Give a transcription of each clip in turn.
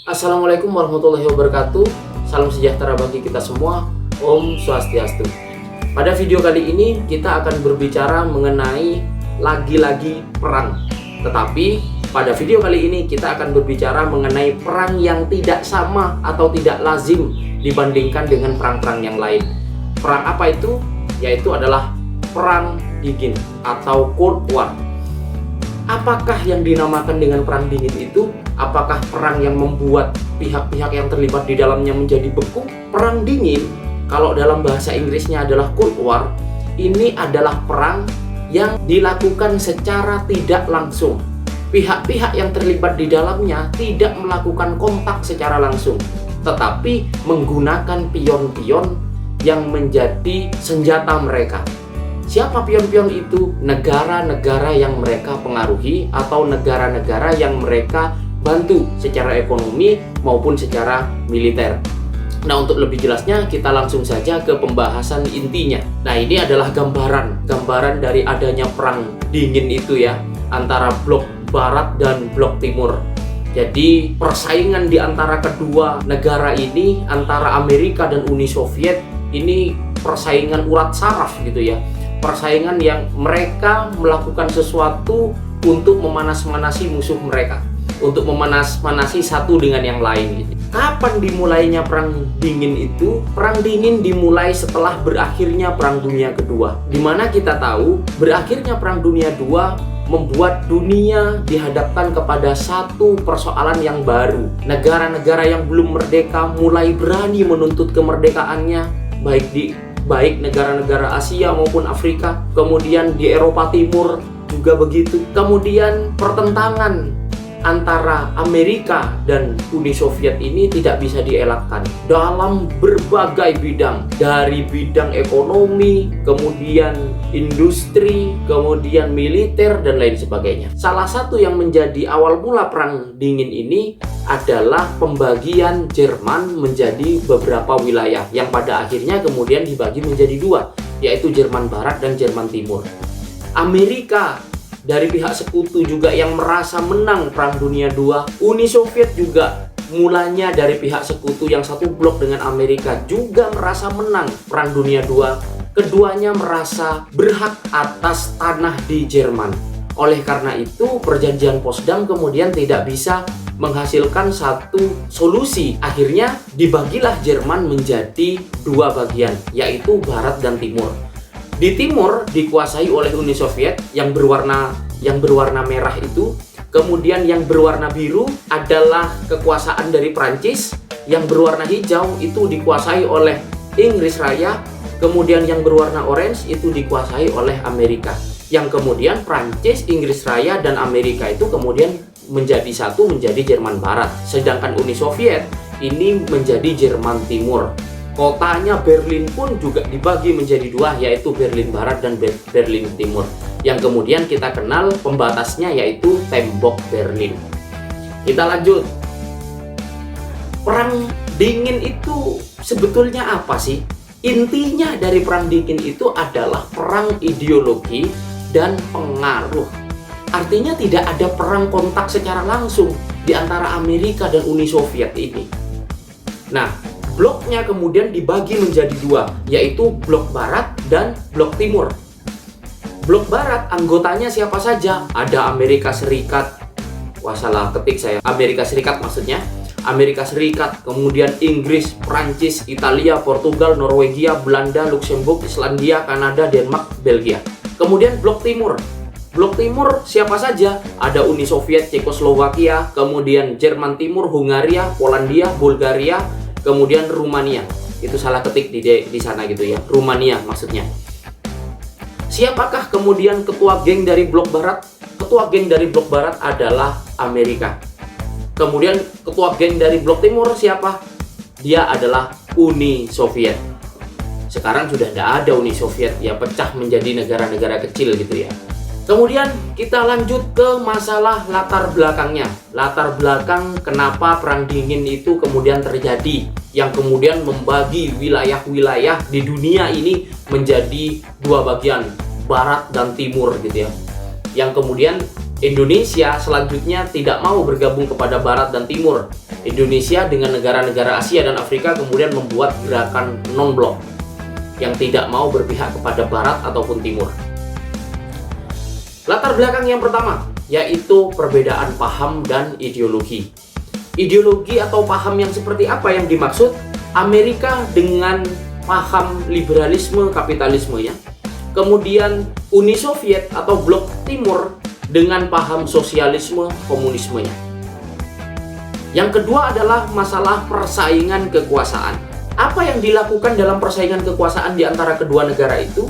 Assalamualaikum warahmatullahi wabarakatuh. Salam sejahtera bagi kita semua. Om Swastiastu. Pada video kali ini kita akan berbicara mengenai lagi-lagi perang. Tetapi pada video kali ini kita akan berbicara mengenai perang yang tidak sama atau tidak lazim dibandingkan dengan perang-perang yang lain. Perang apa itu? Yaitu adalah perang dingin atau Cold War. Apakah yang dinamakan dengan perang dingin itu? Apakah perang yang membuat pihak-pihak yang terlibat di dalamnya menjadi beku? Perang dingin, kalau dalam bahasa Inggrisnya adalah Cold War, ini adalah perang yang dilakukan secara tidak langsung. Pihak-pihak yang terlibat di dalamnya tidak melakukan kontak secara langsung, tetapi menggunakan pion-pion yang menjadi senjata mereka. Siapa pion-pion itu? Negara-negara yang mereka pengaruhi atau negara-negara yang mereka bantu secara ekonomi maupun secara militer. Nah, untuk lebih jelasnya kita langsung saja ke pembahasan intinya. Nah, ini adalah gambaran dari adanya perang dingin itu ya, antara blok barat dan blok timur. Jadi persaingan di antara kedua negara ini, antara Amerika dan Uni Soviet, ini persaingan urat saraf gitu ya. Persaingan yang mereka melakukan sesuatu untuk memanas-manasi musuh mereka, untuk memanas-manasi satu dengan yang lain gitu. Kapan dimulainya perang dingin itu? Perang dingin dimulai setelah berakhirnya Perang Dunia Kedua, dimana kita tahu berakhirnya Perang Dunia II membuat dunia dihadapkan kepada satu persoalan yang baru. Negara-negara yang belum merdeka mulai berani menuntut kemerdekaannya, baik negara-negara Asia maupun Afrika. Kemudian di Eropa Timur juga begitu. Kemudian pertentangan antara Amerika dan Uni Soviet ini tidak bisa dielakkan dalam berbagai bidang, dari bidang ekonomi, kemudian industri, kemudian militer, dan lain sebagainya. Salah satu yang menjadi awal mula perang dingin ini adalah pembagian Jerman menjadi beberapa wilayah yang pada akhirnya kemudian dibagi menjadi dua, yaitu Jerman Barat dan Jerman Timur. Amerika dari pihak sekutu juga yang merasa menang Perang Dunia II. Uni Soviet juga mulanya dari pihak sekutu yang satu blok dengan Amerika juga merasa menang Perang Dunia II. Keduanya merasa berhak atas tanah di Jerman. Oleh karena itu, perjanjian Potsdam kemudian tidak bisa menghasilkan satu solusi. Akhirnya dibagilah Jerman menjadi dua bagian, yaitu Barat dan Timur. Di timur dikuasai oleh Uni Soviet yang berwarna merah itu. Kemudian yang berwarna biru adalah kekuasaan dari Prancis. Yang berwarna hijau itu dikuasai oleh Inggris Raya. Kemudian yang berwarna orange itu dikuasai oleh Amerika. Yang kemudian Prancis, Inggris Raya, dan Amerika itu kemudian menjadi satu, menjadi Jerman Barat. Sedangkan Uni Soviet ini menjadi Jerman Timur. Kotanya Berlin pun juga dibagi menjadi dua, yaitu Berlin Barat dan Berlin Timur, yang kemudian kita kenal pembatasnya yaitu tembok Berlin. Kita lanjut. Perang dingin itu sebetulnya apa sih? Intinya dari perang dingin itu adalah perang ideologi dan pengaruh. Artinya tidak ada perang kontak secara langsung di antara Amerika dan Uni Soviet ini. Nah, bloknya kemudian dibagi menjadi dua, yaitu blok barat dan blok timur. Blok barat anggotanya siapa saja? Ada Amerika Serikat. Wah, salah ketik saya. Amerika Serikat maksudnya. Amerika Serikat, kemudian Inggris, Prancis, Italia, Portugal, Norwegia, Belanda, Luxembourg, Islandia, Kanada, Denmark, Belgia. Kemudian blok timur. Blok timur siapa saja? Ada Uni Soviet, Cekoslowakia, kemudian Jerman Timur, Hungaria, Polandia, Bulgaria, kemudian Rumania. Itu salah ketik di sana gitu ya. Rumania maksudnya. Siapakah kemudian ketua geng dari blok barat? Ketua geng dari blok barat adalah Amerika. Kemudian ketua geng dari blok timur siapa? Dia adalah Uni Soviet. Sekarang sudah tidak ada Uni Soviet ya, pecah menjadi negara-negara kecil gitu ya. Kemudian kita lanjut ke masalah latar belakangnya. Latar belakang kenapa Perang Dingin itu kemudian terjadi, yang kemudian membagi wilayah-wilayah di dunia ini menjadi dua bagian, Barat dan Timur gitu ya. Yang kemudian Indonesia selanjutnya tidak mau bergabung kepada Barat dan Timur. Indonesia dengan negara-negara Asia dan Afrika kemudian membuat gerakan non-blok yang tidak mau berpihak kepada Barat ataupun Timur. Latar belakang yang pertama yaitu perbedaan paham dan ideologi. Ideologi atau paham yang seperti apa yang dimaksud? Amerika dengan paham liberalisme kapitalismenya, kemudian Uni Soviet atau Blok Timur dengan paham sosialisme komunismenya. Yang kedua adalah masalah persaingan kekuasaan. Apa yang dilakukan dalam persaingan kekuasaan di antara kedua negara itu?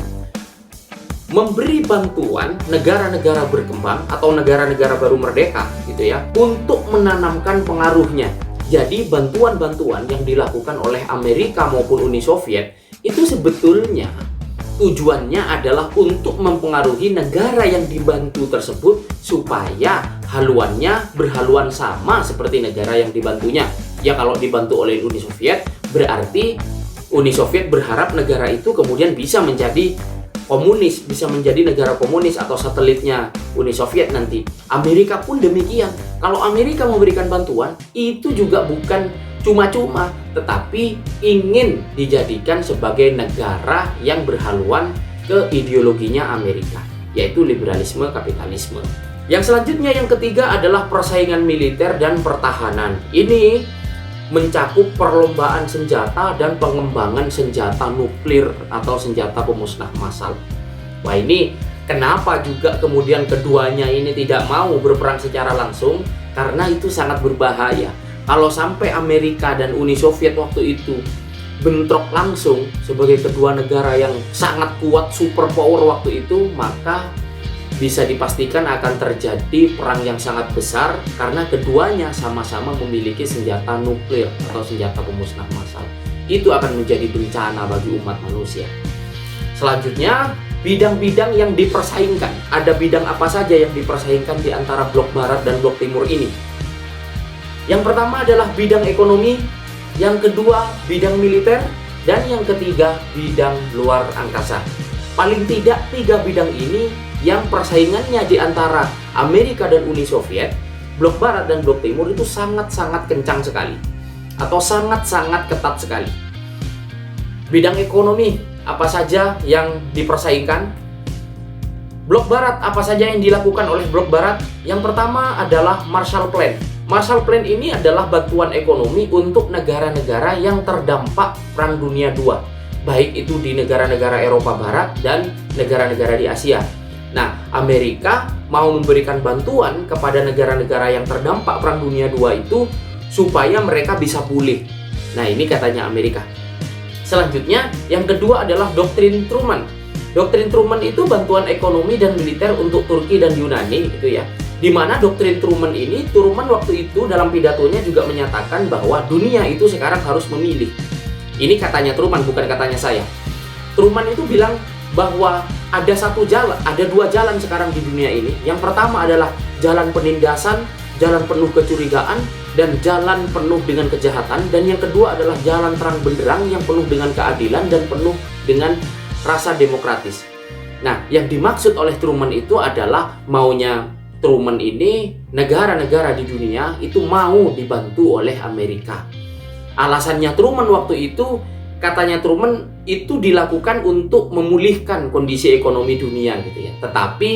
Memberi bantuan negara-negara berkembang atau negara-negara baru merdeka gitu ya, untuk menanamkan pengaruhnya. Jadi bantuan-bantuan yang dilakukan oleh Amerika maupun Uni Soviet itu sebetulnya tujuannya adalah untuk mempengaruhi negara yang dibantu tersebut supaya haluannya berhaluan sama seperti negara yang dibantunya. Ya kalau dibantu oleh Uni Soviet berarti Uni Soviet berharap negara itu kemudian bisa menjadi komunis, bisa menjadi negara komunis atau satelitnya Uni Soviet nanti. Amerika pun demikian. Kalau Amerika memberikan bantuan, itu juga bukan cuma-cuma, tetapi ingin dijadikan sebagai negara yang berhaluan ke ideologinya Amerika, yaitu liberalisme kapitalisme. Yang selanjutnya, yang ketiga adalah persaingan militer dan pertahanan. Ini mencakup perlombaan senjata dan pengembangan senjata nuklir atau senjata pemusnah massal. Wah, ini kenapa juga kemudian keduanya ini tidak mau berperang secara langsung? Karena itu sangat berbahaya. Kalau sampai Amerika dan Uni Soviet waktu itu bentrok langsung sebagai kedua negara yang sangat kuat, superpower waktu itu, maka bisa dipastikan akan terjadi perang yang sangat besar karena keduanya sama-sama memiliki senjata nuklir atau senjata pemusnah massal. Itu akan menjadi bencana bagi umat manusia. Selanjutnya, bidang-bidang yang dipersaingkan. Ada bidang apa saja yang dipersaingkan di antara blok barat dan blok timur ini? Yang pertama adalah bidang ekonomi, yang kedua bidang militer, dan yang ketiga bidang luar angkasa. Paling tidak 3 bidang ini yang persaingannya di antara Amerika dan Uni Soviet, blok barat dan blok timur itu sangat-sangat kencang sekali atau sangat-sangat ketat sekali. Bidang ekonomi apa saja yang dipersaingkan? Blok barat apa saja yang dilakukan oleh blok barat? Yang pertama adalah Marshall Plan. Marshall Plan ini adalah bantuan ekonomi untuk negara-negara yang terdampak Perang Dunia II, baik itu di negara-negara Eropa Barat dan negara-negara di Asia. Nah, Amerika mau memberikan bantuan kepada negara-negara yang terdampak Perang Dunia II itu supaya mereka bisa pulih. Nah, ini katanya Amerika. Selanjutnya, yang kedua adalah Doktrin Truman. Doktrin Truman itu bantuan ekonomi dan militer untuk Turki dan Yunani gitu ya. Di mana Doktrin Truman ini, Truman waktu itu dalam pidatonya juga menyatakan bahwa dunia itu sekarang harus memilih. Ini katanya Truman, bukan katanya saya. Truman itu bilang bahwa ada 2 jalan sekarang di dunia ini. Yang pertama adalah jalan penindasan, jalan penuh kecurigaan, dan jalan penuh dengan kejahatan. Dan yang kedua adalah jalan terang benderang yang penuh dengan keadilan dan penuh dengan rasa demokratis. Nah, yang dimaksud oleh Truman itu adalah maunya Truman ini negara-negara di dunia itu mau dibantu oleh Amerika. Alasannya Truman waktu itu, katanya Truman itu dilakukan untuk memulihkan kondisi ekonomi dunia gitu ya. Tetapi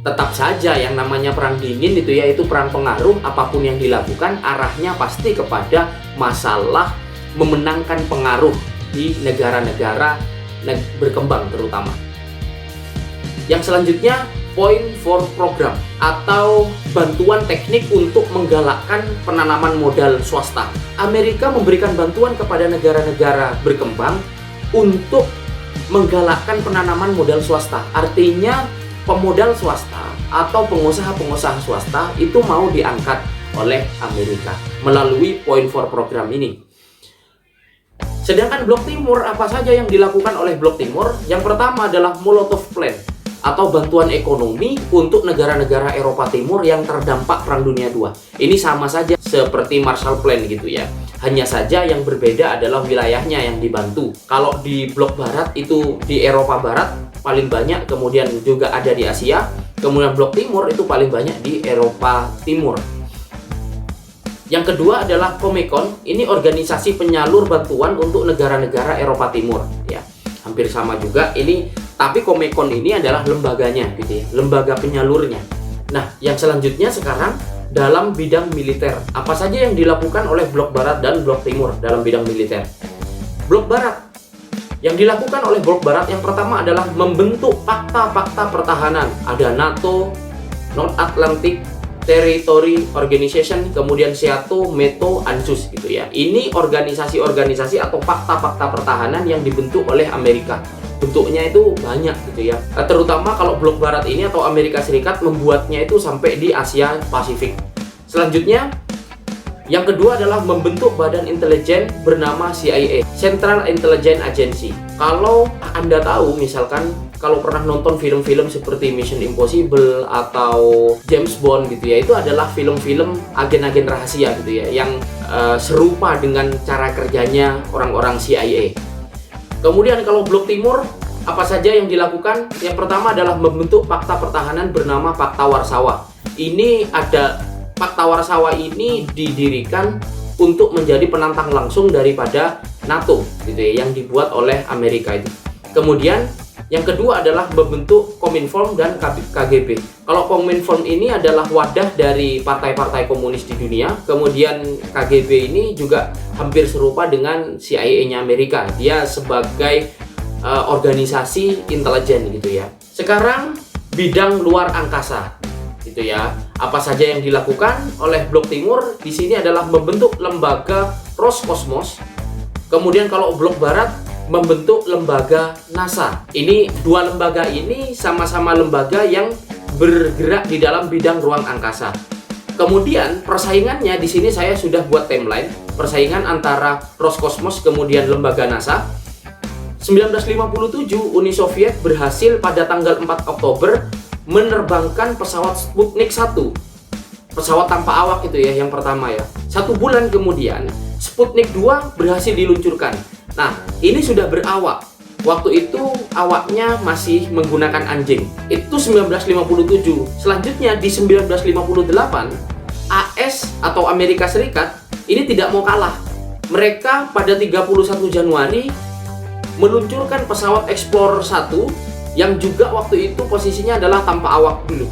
tetap saja yang namanya perang dingin itu ya, itu perang pengaruh, apapun yang dilakukan arahnya pasti kepada masalah memenangkan pengaruh di negara-negara berkembang terutama. Yang selanjutnya, Point for Program atau bantuan teknik untuk menggalakkan penanaman modal swasta. Amerika memberikan bantuan kepada negara-negara berkembang untuk menggalakkan penanaman modal swasta. Artinya pemodal swasta atau pengusaha-pengusaha swasta itu mau diangkat oleh Amerika melalui Point for Program ini. Sedangkan blok timur, apa saja yang dilakukan oleh blok timur? Yang pertama adalah Molotov Plan atau bantuan ekonomi untuk negara-negara Eropa Timur yang terdampak Perang Dunia II. Ini sama saja seperti Marshall Plan gitu ya. Hanya saja yang berbeda adalah wilayahnya yang dibantu. Kalau di blok barat itu di Eropa Barat paling banyak, kemudian juga ada di Asia. Kemudian blok timur itu paling banyak di Eropa Timur. Yang kedua adalah Comecon. Ini organisasi penyalur bantuan untuk negara-negara Eropa Timur ya. Hampir sama juga ini, tapi Comecon ini adalah lembaganya gitu ya, lembaga penyalurnya. Nah, yang selanjutnya sekarang dalam bidang militer. Apa saja yang dilakukan oleh blok barat dan blok timur dalam bidang militer? Blok barat. Yang dilakukan oleh blok barat yang pertama adalah membentuk fakta-fakta pertahanan. Ada NATO, North Atlantic Territory Organization, kemudian SEATO, METO, ANZUS gitu ya. Ini organisasi-organisasi atau fakta-fakta pertahanan yang dibentuk oleh Amerika. Bentuknya itu banyak gitu ya. Terutama kalau blok barat ini atau Amerika Serikat membuatnya itu sampai di Asia Pasifik. Selanjutnya, yang kedua adalah membentuk badan intelijen bernama CIA, Central Intelligence Agency. Kalau Anda tahu, misalkan kalau pernah nonton film-film seperti Mission Impossible atau James Bond gitu ya, itu adalah film-film agen-agen rahasia gitu ya, yang serupa dengan cara kerjanya orang-orang CIA. Kemudian kalau blok timur, apa saja yang dilakukan? Yang pertama adalah membentuk fakta pertahanan bernama Fakta Warsawa. Ini ada Fakta Warsawa ini didirikan untuk menjadi penantang langsung daripada NATO gitu ya, yang dibuat oleh Amerika itu. Kemudian yang kedua adalah membentuk Kominform dan KGB. Kalau Kominform ini adalah wadah dari partai-partai komunis di dunia. Kemudian KGB ini juga hampir serupa dengan CIA-nya Amerika. Dia sebagai organisasi intelijen gitu ya. Sekarang bidang luar angkasa gitu ya. Apa saja yang dilakukan oleh blok timur di sini adalah membentuk lembaga Roskosmos. Kemudian kalau blok barat membentuk lembaga NASA. Ini dua lembaga ini sama-sama lembaga yang bergerak di dalam bidang ruang angkasa. Kemudian persaingannya di sini saya sudah buat timeline. Persaingan antara Roskosmos kemudian lembaga NASA. 1957 Uni Soviet berhasil pada tanggal 4 Oktober menerbangkan pesawat Sputnik 1. Pesawat tanpa awak itu ya yang pertama ya. 1 bulan kemudian Sputnik 2 berhasil diluncurkan. Nah, ini sudah berawak. Waktu itu awaknya masih menggunakan anjing. Itu 1957. Selanjutnya di 1958, AS atau Amerika Serikat ini tidak mau kalah. Mereka pada 31 Januari meluncurkan pesawat Explorer 1 yang juga waktu itu posisinya adalah tanpa awak dulu.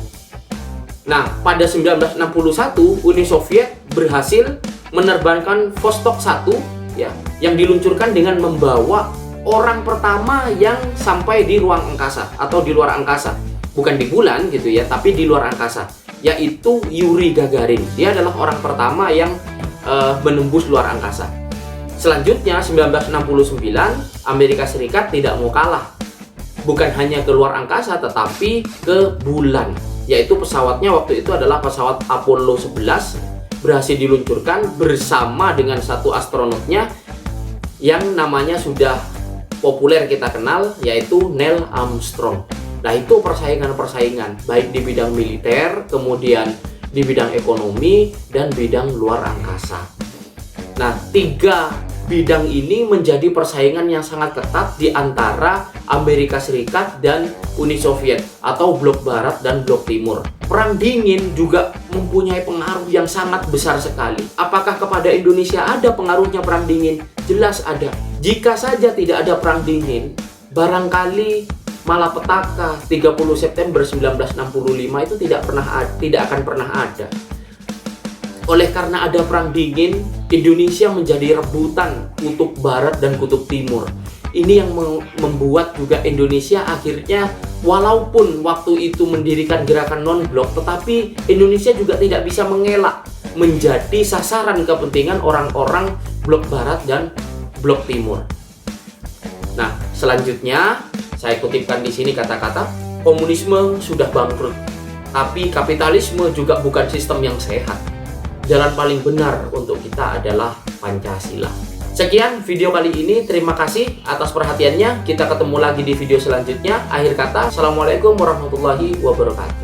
Nah, pada 1961 Uni Soviet berhasil menerbangkan Vostok 1 ya, yang diluncurkan dengan membawa orang pertama yang sampai di ruang angkasa atau di luar angkasa, bukan di bulan gitu ya, tapi di luar angkasa, yaitu Yuri Gagarin. Dia adalah orang pertama yang menembus luar angkasa. Selanjutnya 1969 Amerika Serikat tidak mau kalah, bukan hanya ke luar angkasa tetapi ke bulan, yaitu pesawatnya waktu itu adalah pesawat Apollo 11 berhasil diluncurkan bersama dengan satu astronotnya yang namanya sudah populer kita kenal, yaitu Neil Armstrong. Nah, itu persaingan-persaingan baik di bidang militer, kemudian di bidang ekonomi dan bidang luar angkasa. Nah, 3 bidang ini menjadi persaingan yang sangat ketat di antara Amerika Serikat dan Uni Soviet atau blok barat dan blok timur. Perang dingin juga mempunyai pengaruh yang sangat besar sekali. Apakah kepada Indonesia ada pengaruhnya perang dingin? Jelas ada. Jika saja tidak ada perang dingin, barangkali malapetaka 30 September 1965 itu tidak akan pernah ada. Oleh karena ada perang dingin, Indonesia menjadi rebutan kutub barat dan kutub timur. Ini yang membuat juga Indonesia akhirnya, walaupun waktu itu mendirikan gerakan non-blok, tetapi Indonesia juga tidak bisa mengelak menjadi sasaran kepentingan orang-orang blok barat dan blok timur. Nah, selanjutnya saya kutipkan di sini kata-kata, komunisme sudah bangkrut, tapi kapitalisme juga bukan sistem yang sehat. Jalan paling benar untuk kita adalah Pancasila. Sekian video kali ini, terima kasih atas perhatiannya. Kita ketemu lagi di video selanjutnya. Akhir kata, Assalamualaikum warahmatullahi wabarakatuh.